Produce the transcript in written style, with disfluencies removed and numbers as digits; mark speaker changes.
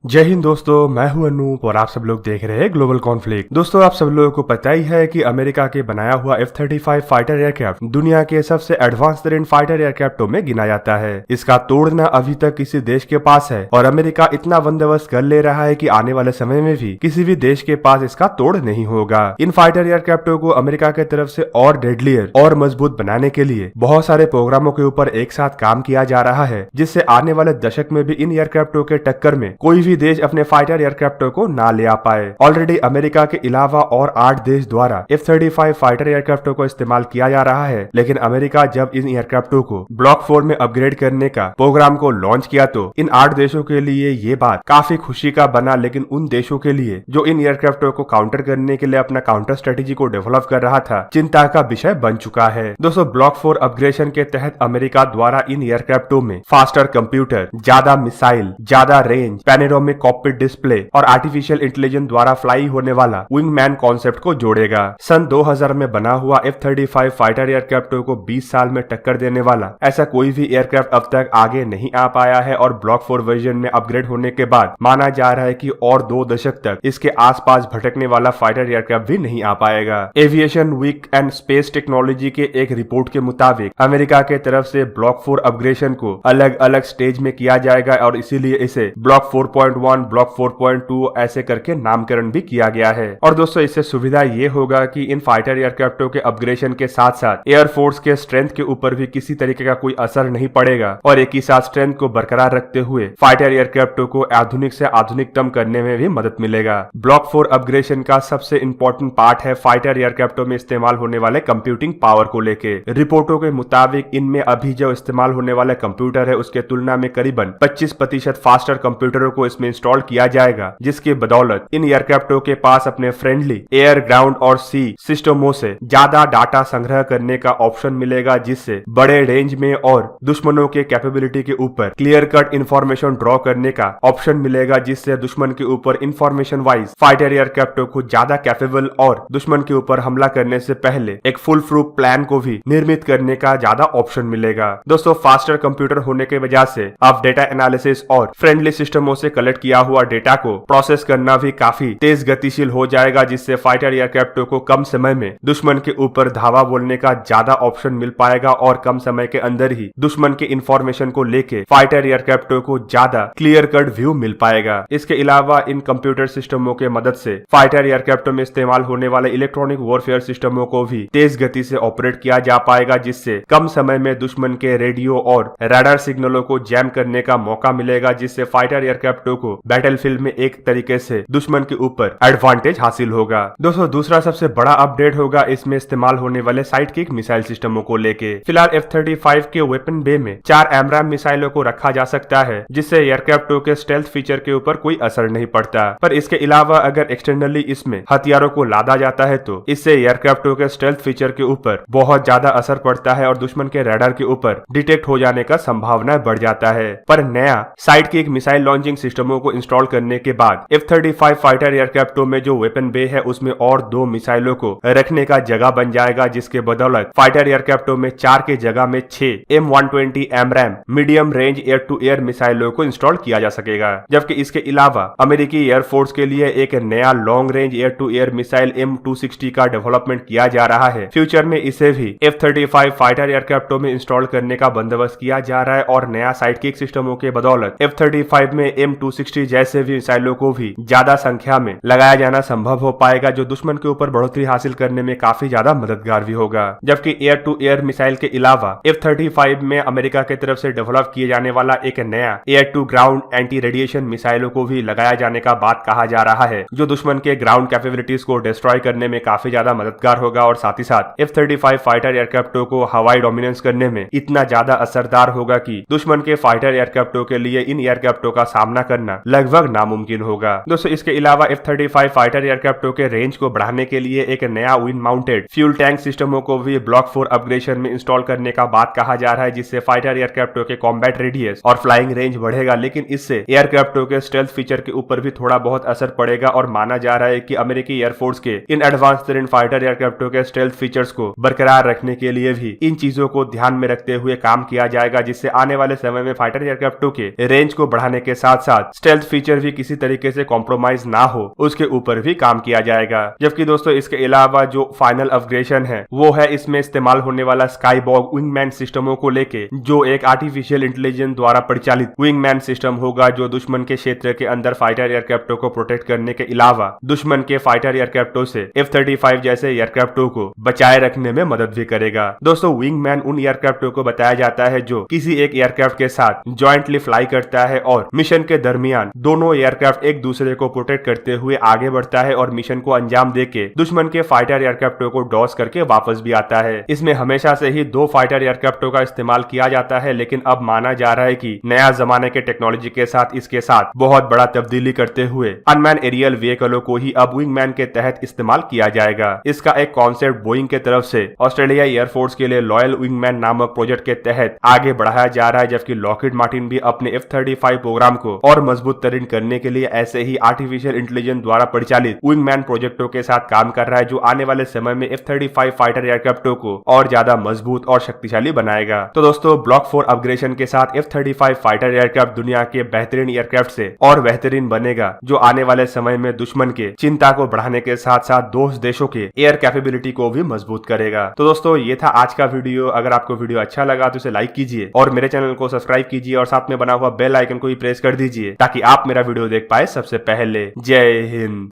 Speaker 1: जय हिंद दोस्तों, मैं हूं अनूप और आप सब लोग देख रहे हैं ग्लोबल कॉन्फ्लिक्ट। दोस्तों, आप सब लोगों को पता ही है कि अमेरिका के बनाया हुआ F-35 फाइटर एयरक्राफ्ट दुनिया के सबसे एडवांस तरीन फाइटर एयरक्राफ्टों में गिना जाता है। इसका तोड़ना अभी तक किसी देश के पास है और अमेरिका इतना बंदोबस्त कर ले रहा है कि आने वाले समय में भी किसी भी देश के पास इसका तोड़ नहीं होगा। इन फाइटर एयरक्राफ्टों को अमेरिका की तरफ से और डेडलियर और मजबूत बनाने के लिए बहुत सारे प्रोग्रामों के ऊपर एक साथ काम किया जा रहा है, जिससे आने वाले दशक में भी इन एयरक्राफ्टों के टक्कर में कोई भी देश अपने फाइटर एयरक्राफ्टों को ना ले आ पाए। ऑलरेडी अमेरिका के अलावा और 8 देश द्वारा F-35 फाइटर एयरक्राफ्टों को इस्तेमाल किया जा रहा है, लेकिन अमेरिका जब इन एयरक्राफ्टों को ब्लॉक 4 में अपग्रेड करने का प्रोग्राम को लॉन्च किया तो इन 8 देशों के लिए ये बात काफी खुशी का बना, लेकिन उन देशों के लिए जो इन एयरक्राफ्टों को काउंटर करने के लिए अपना काउंटर स्ट्रेटेजी को डेवलप कर रहा था, चिंता का विषय बन चुका है। दोस्तों, ब्लॉक 4 अपग्रेडेशन के तहत अमेरिका द्वारा इन एयरक्राफ्टों में फास्टर कंप्यूटर, ज्यादा मिसाइल, ज्यादा रेंज, पैनोरामिक कॉकपिट डिस्प्ले और आर्टिफिशियल इंटेलिजेंस द्वारा फ्लाई होने वाला विंगमैन कॉन्सेप्ट को जोड़ेगा। सन 2000 में बना हुआ F-35 फाइटर एयरक्राफ्टों को 20 साल में टक्कर देने वाला ऐसा कोई भी एयरक्राफ्ट अब तक आगे नहीं आ पाया है और ब्लॉक 4 वर्जन में अपग्रेड होने के बाद माना जा रहा है कि और 2 दशक तक इसके आसपास भटकने वाला फाइटर एयरक्राफ्ट भी नहीं आ पाएगा। Aviation Week and Space Technology के एक रिपोर्ट के मुताबिक अमेरिका के तरफ से ब्लॉक 4 अपग्रेडेशन को अलग अलग स्टेज में किया जाएगा और इसीलिए इसे ब्लॉक 4.1, ब्लॉक 4.2 ऐसे करके नामकरण भी किया गया है। और दोस्तों, इससे सुविधा ये होगा कि इन फाइटर एयरक्राफ्टों के अपग्रेडेशन के साथ साथ एयरफोर्स के स्ट्रेंथ के ऊपर भी किसी तरीके का कोई असर नहीं पड़ेगा और एक ही साथ स्ट्रेंथ को बरकरार रखते हुए फाइटर एयरक्राफ्टों को आधुनिक से आधुनिकतम करने में भी मदद मिलेगा। ब्लॉक 4 अपग्रेडेशन का सबसे इंपॉर्टेंट पार्ट है फाइटर एयरक्राफ्टों में इस्तेमाल होने वाले कंप्यूटिंग पावर को लेके। रिपोर्टों के मुताबिक इनमें अभी जो इस्तेमाल होने वाले कंप्यूटर है उसके तुलना में करीबन 25% फास्टर कंप्यूटरों को इसमें इंस्टॉल किया जाएगा, जिसकी बदौलत इन एयरक्राफ्टों के पास अपने फ्रेंडली एयर, ग्राउंड और सी सिस्टमों से ज्यादा डाटा संग्रह करने का ऑप्शन मिलेगा, जिससे बड़े रेंज में और दुश्मनों के कैपेबिलिटी के ऊपर क्लियर कट इंफॉर्मेशन ड्रॉ करने का ऑप्शन मिलेगा, जिससे दुश्मन के ऊपर इंफॉर्मेशन वाइज फाइटर एयरक्राफ्टों को ज्यादा कैपेबल और दुश्मन के ऊपर हमला करने से पहले एक फुल प्रूफ प्लान को भी निर्मित करने का ज्यादा ऑप्शन मिलेगा। दोस्तों, फास्टर कंप्यूटर होने की वजह से अब डेटा एनालिसिस और फ्रेंडली सिस्टमों से कलेक्ट किया हुआ डेटा को प्रोसेस करना भी काफी तेज गतिशील हो जाएगा, जिससे फाइटर एयरक्राफ्टों को कम समय में दुश्मन के ऊपर धावा बोलने का ज्यादा ऑप्शन मिल पाएगा और कम समय के अंदर ही दुश्मन के इंफॉर्मेशन को लेके फाइटर एयरक्राफ्टों को ज्यादा क्लियर कट व्यू मिल पाएगा। इसके अलावा इन कंप्यूटर सिस्टमों के मदद से फाइटर एयरक्राफ्टों में इस्तेमाल होने वाले इलेक्ट्रॉनिक वॉरफेयर सिस्टमों को भी तेज गति से ऑपरेट किया जा पाएगा, जिससे कम समय में दुश्मन के रेडियो और रडार सिग्नलों को जैम करने का मौका मिलेगा, जिससे फाइटर एयरक्राफ्टों को बैटलफील्ड में एक तरीके से दुश्मन के ऊपर एडवांटेज हासिल होगा। दोस्तों, दूसरा सबसे बड़ा अपडेट होगा इसमें इस्तेमाल होने वाले साइडकिक मिसाइल सिस्टमों को लेके। फिलहाल F-35 के वेपन बे में 4 एमराम मिसाइलों को रखा जा सकता है, जिससे एयरक्राफ्टों के स्टेल्थ फीचर के ऊपर कोई असर नहीं पड़ता। पर इसके अलावा अगर एक्सटर्नली इसमें हथियारों को लादा जाता है तो इससे एयरक्राफ्टों के स्टेल्थ फीचर के ऊपर बहुत ज्यादा असर पड़ता है और दुश्मन के रडार के ऊपर डिटेक्ट हो जाने का संभावना बढ़ जाता है। पर नया साइडकिक मिसाइल लॉन्चिंग सिस्टमों को इंस्टॉल करने के बाद F-35 फाइटर एयरक्राफ्टों में जो वेपन बे है उसमें और 2 मिसाइलों को रखने का जगह बन जाएगा, जिसके बदौलत फाइटर एयरक्राफ्टों में 4 के जगह में 6 M120 AMRAAM medium range air to air मिसाइलों को इंस्टॉल किया जा सकेगा। जबकि इसके अलावा अमेरिकी एयरफोर्स के लिए एक नया long range air to air missile M260 का डेवलपमेंट किया जा रहा है। फ्यूचर में इसे भी F-35 फाइटर एयरक्राफ्टों में इंस्टॉल करने का बंदोबस्त किया जा रहा है और नया साइडकिक सिस्टमों के बदौलत F-35 में M260 जैसे भी मिसाइलों को भी ज्यादा संख्या में लगाया जाना संभव हो पाएगा, जो दुश्मन के ऊपर बढ़ोतरी हासिल करने में काफी ज्यादा मददगार भी होगा। जबकि एयर टू एयर मिसाइल के अलावा F-35 में अमेरिका की तरफ से डेवलप किए जाने वाला एक नया air to ground anti radiation मिसाइलों को भी लगाया जाने का बात कहा जा रहा है, जो दुश्मन के ग्राउंड कैपेबिलिटीज को डिस्ट्रॉय करने में काफी ज्यादा मददगार होगा और साथ ही साथ F-35 फाइटर एयरक्राफ्टों को हवाई डोमिनेंस करने में इतना ज्यादा असरदार होगा कि दुश्मन के फाइटर एयरक्राफ्टों के लिए इन एयरक्राफ्टों का सामना करना लगभग नामुमकिन होगा। दोस्तों, इसके अलावा F-35 फाइटर एयरक्राफ्टों के रेंज को बढ़ाने के लिए एक नया विंड माउंटेड फ्यूल टैंक सिस्टमों को भी ब्लॉक 4 अपग्रेडेशन में इंस्टॉल करने का बात कहा जा रहा है, जिससे फाइटर एयरक्राफ्टों के कॉम्बैट रेडियस और फ्लाइंग रेंज बढ़ेगा। लेकिन इससे एयरक्राफ्टों के स्टेल्थ फीचर के ऊपर भी थोड़ा बहुत असर पड़ेगा और माना जा रहा है कि अमेरिकी एयरफोर्स के इन एडवांस तरीन फाइटर एयरक्राफ्टों के स्टेल्थ फीचर्स को बरकरार रखने के लिए भी इन चीजों को ध्यान में रखते हुए काम किया जाएगा, जिससे आने वाले समय में फाइटर एयरक्राफ्टों के रेंज को बढ़ाने के साथ साथ स्टेल्थ फीचर भी किसी तरीके से कॉम्प्रोमाइज ना हो उसके ऊपर भी काम किया जाएगा। जबकि दोस्तों इसके अलावा जो फाइनल अपग्रेडेशन है वो है इसमें इस्तेमाल होने वाला स्काईबॉग विंगमैन सिस्टमों को लेके, जो एक आर्टिफिशियल इंटेलिजेंस द्वारा परिचालित विंगमैन सिस्टम होगा जो दुश्मन के क्षेत्र के अंदर फाइटर एयरक्राफ्टों को प्रोटेक्ट करने के अलावा दुश्मन के फाइटर एयरक्राफ्टों से F-35 जैसे एयरक्राफ्टों को बचाए रखने में मदद भी करेगा। दोस्तों विंगमैन उन एयरक्राफ्टों को बताया जाता है जो किसी एक एयरक्राफ्ट के साथ ज्वाइंटली फ्लाई करता है और मिशन के दरमियान दोनों एयरक्राफ्ट एक दूसरे को प्रोटेक्ट करते हुए आगे बढ़ता है और मिशन को अंजाम देके दुश्मन के फाइटर एयरक्राफ्टों को डॉस करके वापस भी आता है। इसमें हमेशा से ही 2 फाइटर एयरक्राफ्टों का इस्तेमाल किया जाता है, लेकिन अब माना जा रहा है कि नया जमाने के टेक्नोलॉजी के साथ इसके साथ बहुत बड़ा तब्दीली करते हुए अनमैन एरियल व्हीकलों को ही अब विंगमैन के तहत इस्तेमाल किया जाएगा। इसका एक कॉन्सेप्ट बोइंग के तरफ से ऑस्ट्रेलिया एयरफोर्स के लिए लॉयल विंगमैन नामक प्रोजेक्ट के तहत आगे बढ़ाया जा रहा है, जबकि लॉकहीड मार्टिन भी अपने F-35 प्रोग्राम को और मजबूत तरीन करने के लिए ऐसे ही आर्टिफिशियल इंटेलिजेंस द्वारा परिचालित विंगमैन प्रोजेक्टों के साथ काम कर रहा है, जो आने वाले समय में F-35 फाइटर एयरक्राफ्टों को और ज्यादा मजबूत और शक्तिशाली बनाएगा। तो दोस्तों ब्लॉक 4 अपग्रेडेशन के साथ F-35 फाइटर एयरक्राफ्ट दुनिया के बेहतरीन एयरक्राफ्ट से और बेहतरीन बनेगा, जो आने वाले समय में दुश्मन के चिंता को बढ़ाने के साथ साथ दोस्त देशों के एयर कैपेबिलिटी को भी मजबूत करेगा। तो दोस्तों ये था आज का वीडियो। अगर आपको वीडियो अच्छा लगा तो इसे लाइक कीजिए और मेरे चैनल को सब्सक्राइब कीजिए और साथ में बना हुआ बेल आइकन को भी प्रेस कर दीजिए ताकि आप मेरा वीडियो देख पाए सबसे पहले। जय हिंद।